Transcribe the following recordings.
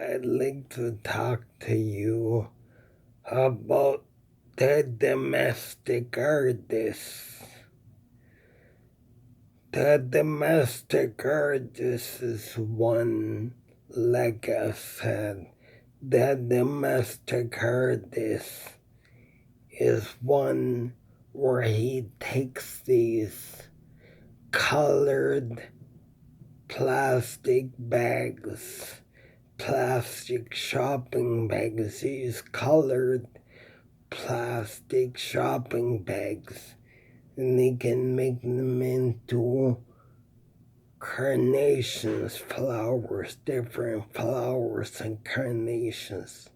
I'd like to talk to you about the domestic artist. The domestic artist is one, like I said, the domestic artist is one where he takes these colored plastic bags, plastic shopping bags, these colored plastic shopping bags, and they can make them into carnations, flowers, different flowers and carnations.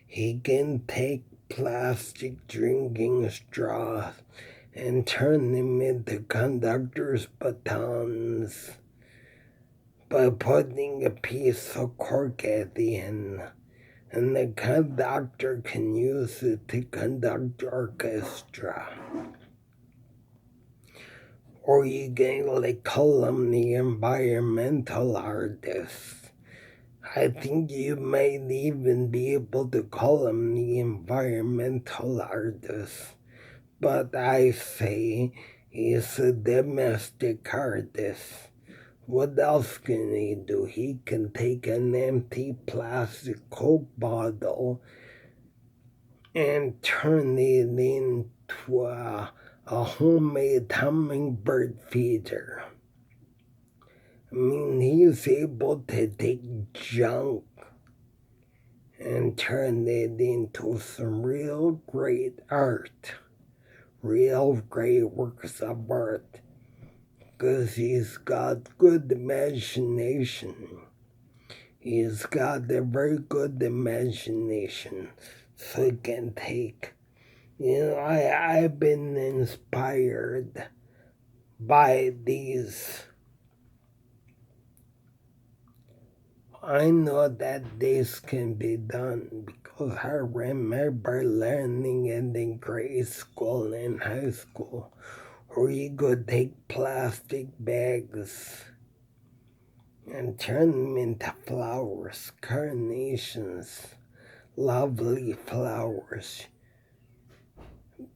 He can take plastic drinking straws and turn them into conductor's batons by putting a piece of cork at the end, and the conductor can use it to conduct orchestra. Or you can call them the environmental artists. I think you might even be able to call them the environmental artist. But I say he's a domestic artist. What else can he do? He can take an empty plastic Coke bottle and turn it into a homemade hummingbird feeder. I mean, he's able to take junk and turn it into some real great art, real great works of art, because he's got good imagination. He's got a very good imagination, so he can take. I've been inspired by these. I know that this can be done because I remember learning it in grade school and high school, where you could take plastic bags and turn them into flowers, carnations, lovely flowers.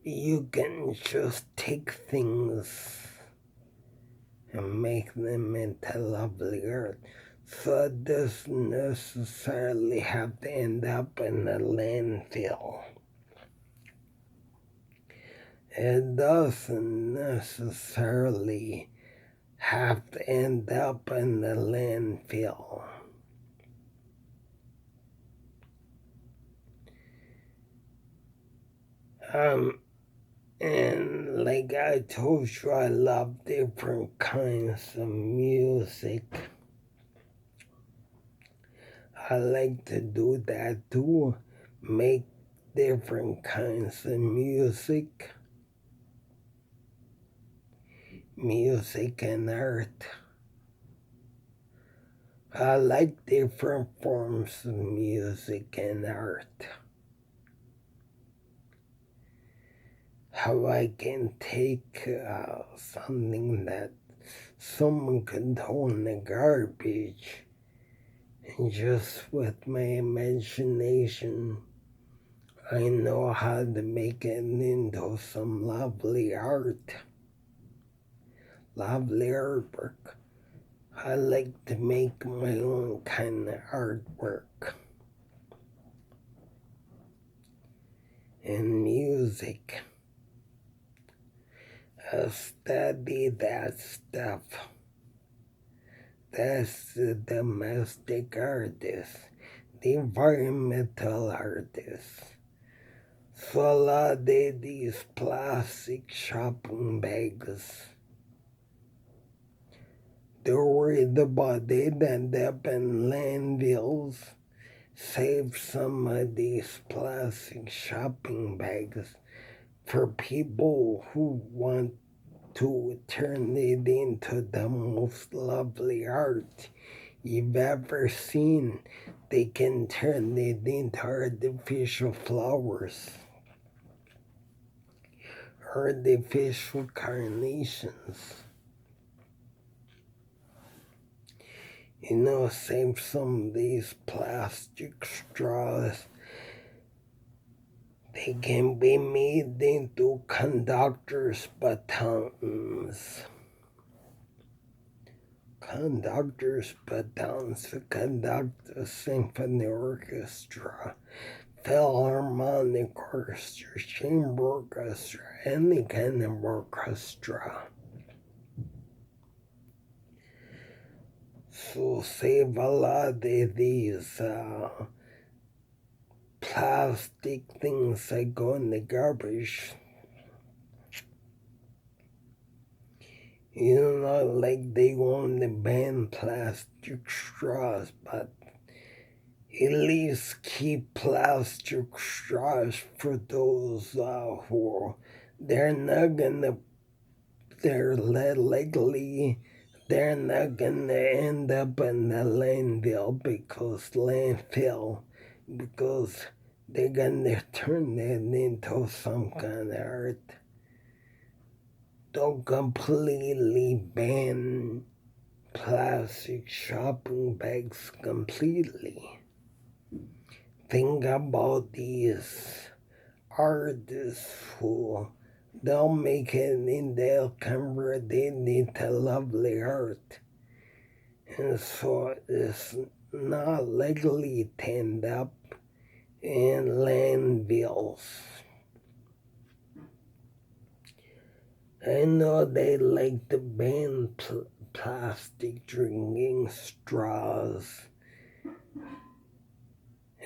You can just take things and make them into lovely art. So it doesn't necessarily have to end up in a landfill. It doesn't necessarily have to end up in the landfill. And like I told you, I love different kinds of music. I like to do that too, make different kinds of music and art. I like different forms of music and art. How I can take something that someone could throw in the garbage, and just with my imagination, I know how to make it into some lovely art, lovely artwork. I like to make my own kind of artwork and music. I study that stuff. That's the domestic artist, the environmental artist. So a lot of these plastic shopping bags, they're worried about they'd end up in landfills. Save some of these plastic shopping bags for people who want to turn it into the most lovely art you've ever seen. They can turn it into artificial flowers, artificial carnations. Save some of these plastic straws. They can be made into conductor's batons. Conductor's batons to conduct a symphony orchestra, philharmonic orchestra, chamber orchestra, any kind of orchestra. So save a lot of these plastic things that go in the garbage. Like they want to ban plastic straws, but at least keep plastic straws for those who they're not gonna, they're likely they're not gonna end up in the landfill because they're gonna turn it into some kind of art. Don't completely ban plastic shopping bags completely. Think about these artists who they'll make it and they'll convert it into lovely art. And so it's not likely to end up in landfills. I know they like to ban plastic drinking straws,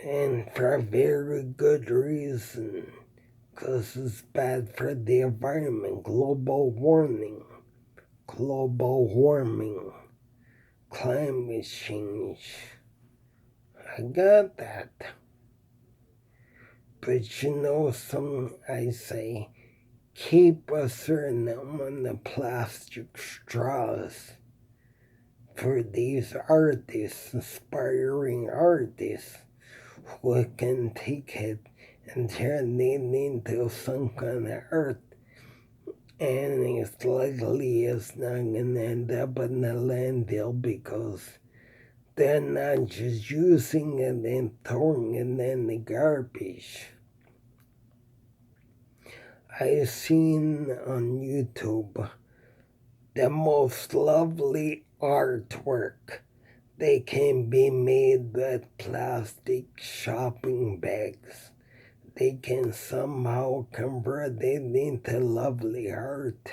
and for a very good reason, because it's bad for the environment. Global warming, climate change. I got that. But I say, keep a certain amount of plastic straws for these artists, inspiring artists, who can take it and turn it into some kind of art. And it's likely it's not going to end up in the landfill because they're not just using it and throwing it in the garbage. I've seen on YouTube the most lovely artwork. They can be made with plastic shopping bags. They can somehow convert it into lovely art.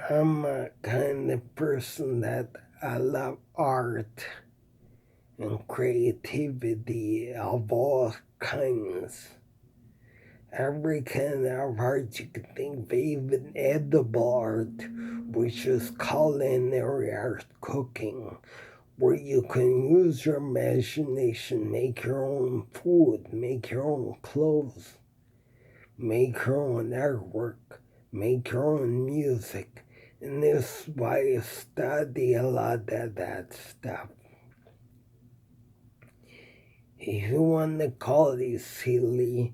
I'm a kind of person that I love art and creativity of all kinds. Every kind of art you can think of, even edible art, which is culinary art, cooking, where you can use your imagination, make your own food, make your own clothes, make your own artwork, make your own music. And this is why I study a lot of that stuff. If you want to call it silly,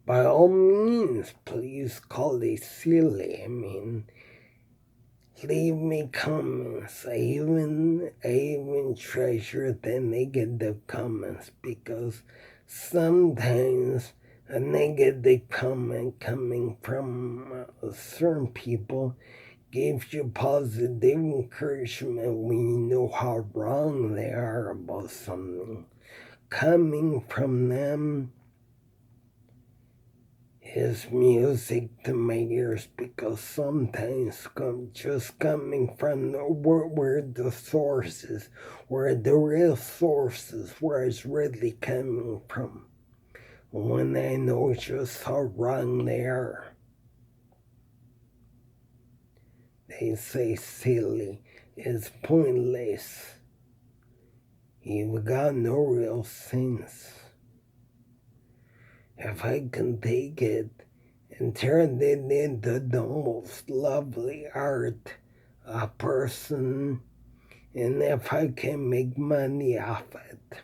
by all means, please call it silly. Leave me comments. I even treasure the negative comments, because sometimes a negative comment coming from certain people gives you positive encouragement when you know how wrong they are about something. Coming from them is music to my ears, because sometimes just coming from where the sources, where the real sources, where it's really coming from, when I know just how wrong they are. They say silly is pointless. You've got no real sense. If I can take it and turn it into the most lovely art a person, and if I can make money off it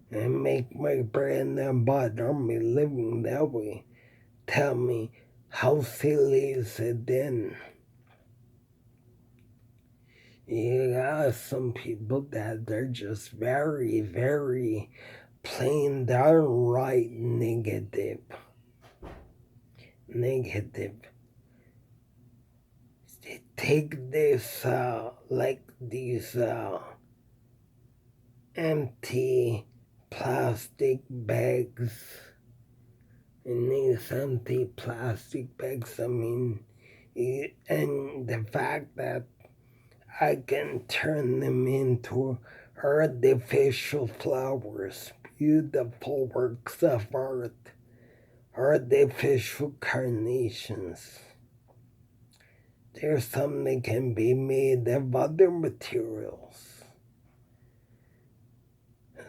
and make my bread and butter me living that way, tell me, how silly is it then? You got some people that they're just very, very plain downright negative. Negative. They take this, like these empty plastic bags. In these empty plastic bags, and the fact that I can turn them into artificial flowers, beautiful works of art, artificial carnations. There's some that can be made of other materials.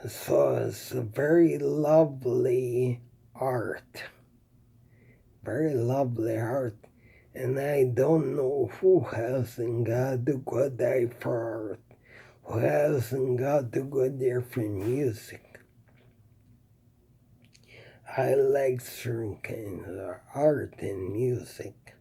So it's a very lovely art. Very lovely art. And I don't know who hasn't got a good eye for art, who hasn't got a good ear for music. I like certain kinds of art and music.